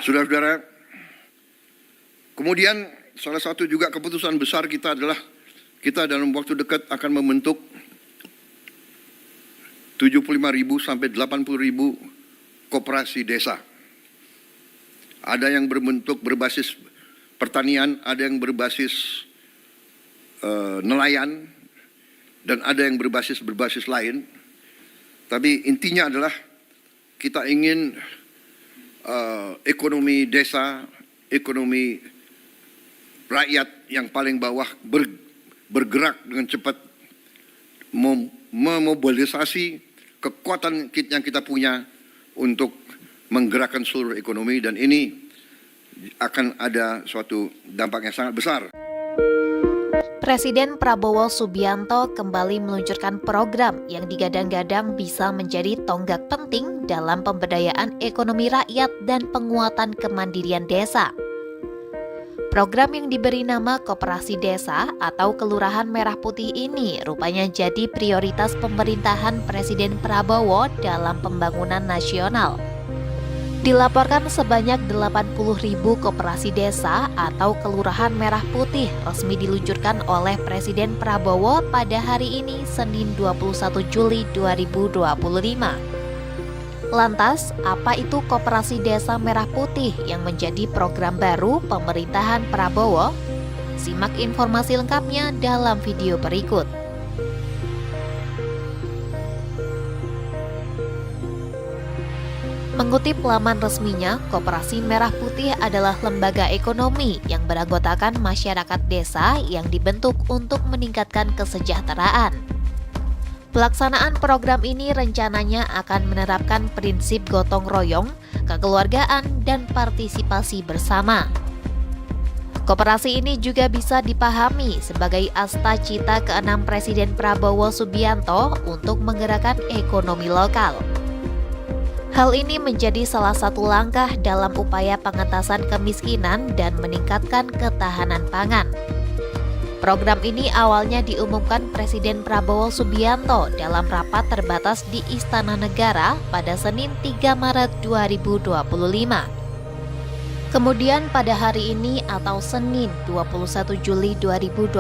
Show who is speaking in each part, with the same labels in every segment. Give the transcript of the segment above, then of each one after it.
Speaker 1: Saudara-saudara, kemudian salah satu juga keputusan besar kita adalah kita dalam waktu dekat akan membentuk 75.000 sampai 80.000 koperasi desa. Ada yang berbasis pertanian, ada yang berbasis nelayan, dan ada yang berbasis lain. Tapi intinya adalah kita ingin ekonomi desa, ekonomi rakyat yang paling bawah bergerak dengan cepat, memobilisasi kekuatan yang kita punya untuk menggerakkan seluruh ekonomi, dan ini akan ada suatu dampak yang sangat besar.
Speaker 2: Presiden Prabowo Subianto kembali meluncurkan program yang digadang-gadang bisa menjadi tonggak penting dalam pemberdayaan ekonomi rakyat dan penguatan kemandirian desa. Program yang diberi nama Koperasi Desa atau Kelurahan Merah Putih ini rupanya jadi prioritas pemerintahan Presiden Prabowo dalam pembangunan nasional. Dilaporkan sebanyak 80.000 koperasi desa atau Kelurahan Merah Putih resmi diluncurkan oleh Presiden Prabowo pada hari ini, Senin 21 Juli 2025. Lantas, apa itu Koperasi Desa Merah Putih yang menjadi program baru pemerintahan Prabowo? Simak informasi lengkapnya dalam video berikut. Mengutip laman resminya, Koperasi Merah Putih adalah lembaga ekonomi yang beranggotakan masyarakat desa yang dibentuk untuk meningkatkan kesejahteraan. Pelaksanaan program ini rencananya akan menerapkan prinsip gotong royong, kekeluargaan, dan partisipasi bersama. Koperasi ini juga bisa dipahami sebagai asta cita ke-6 Presiden Prabowo Subianto untuk menggerakkan ekonomi lokal. Hal ini menjadi salah satu langkah dalam upaya pengentasan kemiskinan dan meningkatkan ketahanan pangan. Program ini awalnya diumumkan Presiden Prabowo Subianto dalam rapat terbatas di Istana Negara pada Senin 3 Maret 2025. Kemudian pada hari ini atau Senin 21 Juli 2025,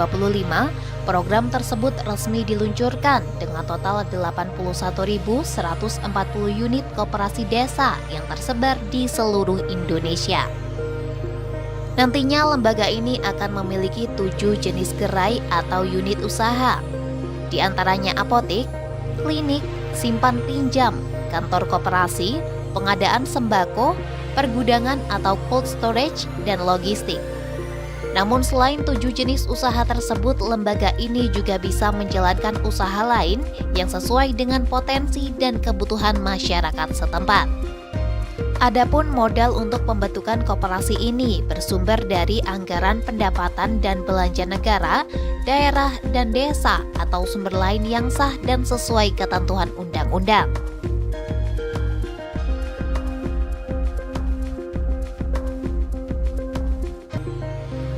Speaker 2: program tersebut resmi diluncurkan dengan total 81.140 unit koperasi desa yang tersebar di seluruh Indonesia. Nantinya lembaga ini akan memiliki 7 jenis gerai atau unit usaha, di antaranya apotek, klinik, simpan pinjam, kantor koperasi, pengadaan sembako, pergudangan atau cold storage, dan logistik. Namun selain 7 jenis usaha tersebut, lembaga ini juga bisa menjalankan usaha lain yang sesuai dengan potensi dan kebutuhan masyarakat setempat. Adapun modal untuk pembentukan koperasi ini bersumber dari anggaran pendapatan dan belanja negara, daerah, dan desa atau sumber lain yang sah dan sesuai ketentuan undang-undang.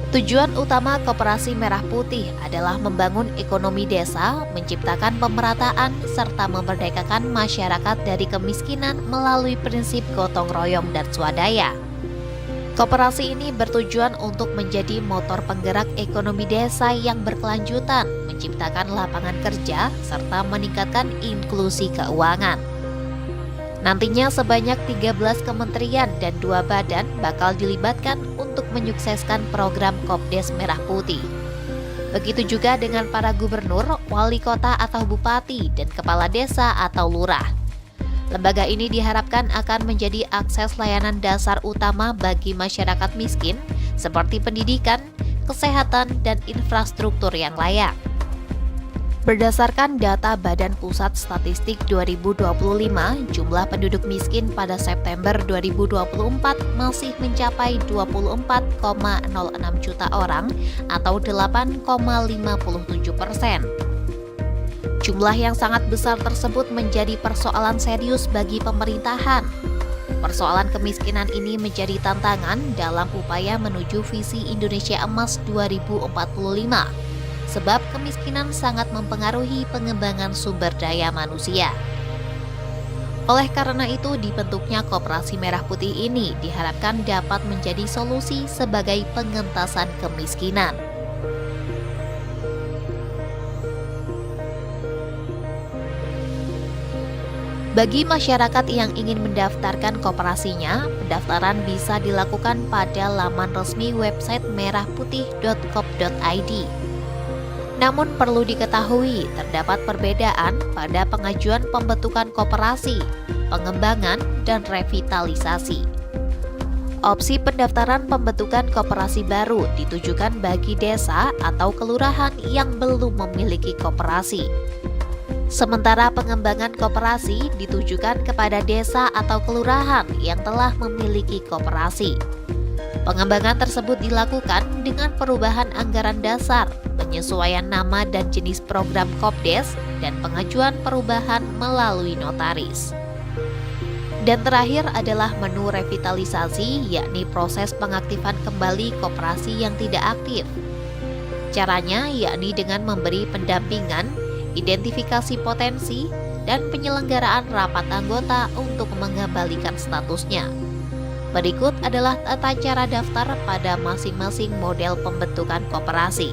Speaker 2: Tujuan utama Koperasi Merah Putih adalah membangun ekonomi desa, menciptakan pemerataan, serta memerdekakan masyarakat dari kemiskinan melalui prinsip gotong royong dan swadaya. Koperasi ini bertujuan untuk menjadi motor penggerak ekonomi desa yang berkelanjutan, menciptakan lapangan kerja, serta meningkatkan inklusi keuangan. Nantinya sebanyak 13 kementerian dan 2 badan bakal dilibatkan untuk menyukseskan program Kopdes Merah Putih. Begitu juga dengan para gubernur, wali kota atau bupati, dan kepala desa atau lurah. Lembaga ini diharapkan akan menjadi akses layanan dasar utama bagi masyarakat miskin seperti pendidikan, kesehatan, dan infrastruktur yang layak. Berdasarkan data Badan Pusat Statistik 2025, jumlah penduduk miskin pada September 2024 masih mencapai 24,06 juta orang atau 8,57%. Jumlah yang sangat besar tersebut menjadi persoalan serius bagi pemerintahan. Persoalan kemiskinan ini menjadi tantangan dalam upaya menuju visi Indonesia Emas 2045. Sebab kemiskinan sangat mempengaruhi pengembangan sumber daya manusia. Oleh karena itu, dibentuknya Koperasi Merah Putih ini diharapkan dapat menjadi solusi sebagai pengentasan kemiskinan. Bagi masyarakat yang ingin mendaftarkan koperasinya, pendaftaran bisa dilakukan pada laman resmi website merahputih.gov.id. Namun perlu diketahui, terdapat perbedaan pada pengajuan pembentukan koperasi, pengembangan, dan revitalisasi. Opsi pendaftaran pembentukan koperasi baru ditujukan bagi desa atau kelurahan yang belum memiliki koperasi. Sementara pengembangan koperasi ditujukan kepada desa atau kelurahan yang telah memiliki koperasi. Pengembangan tersebut dilakukan dengan perubahan anggaran dasar, penyesuaian nama dan jenis program Kopdes, dan pengajuan perubahan melalui notaris. Dan terakhir adalah menu revitalisasi, yakni proses pengaktifan kembali koperasi yang tidak aktif. Caranya yakni dengan memberi pendampingan, identifikasi potensi, dan penyelenggaraan rapat anggota untuk mengembalikan statusnya. Berikut adalah tata cara daftar pada masing-masing model pembentukan koperasi.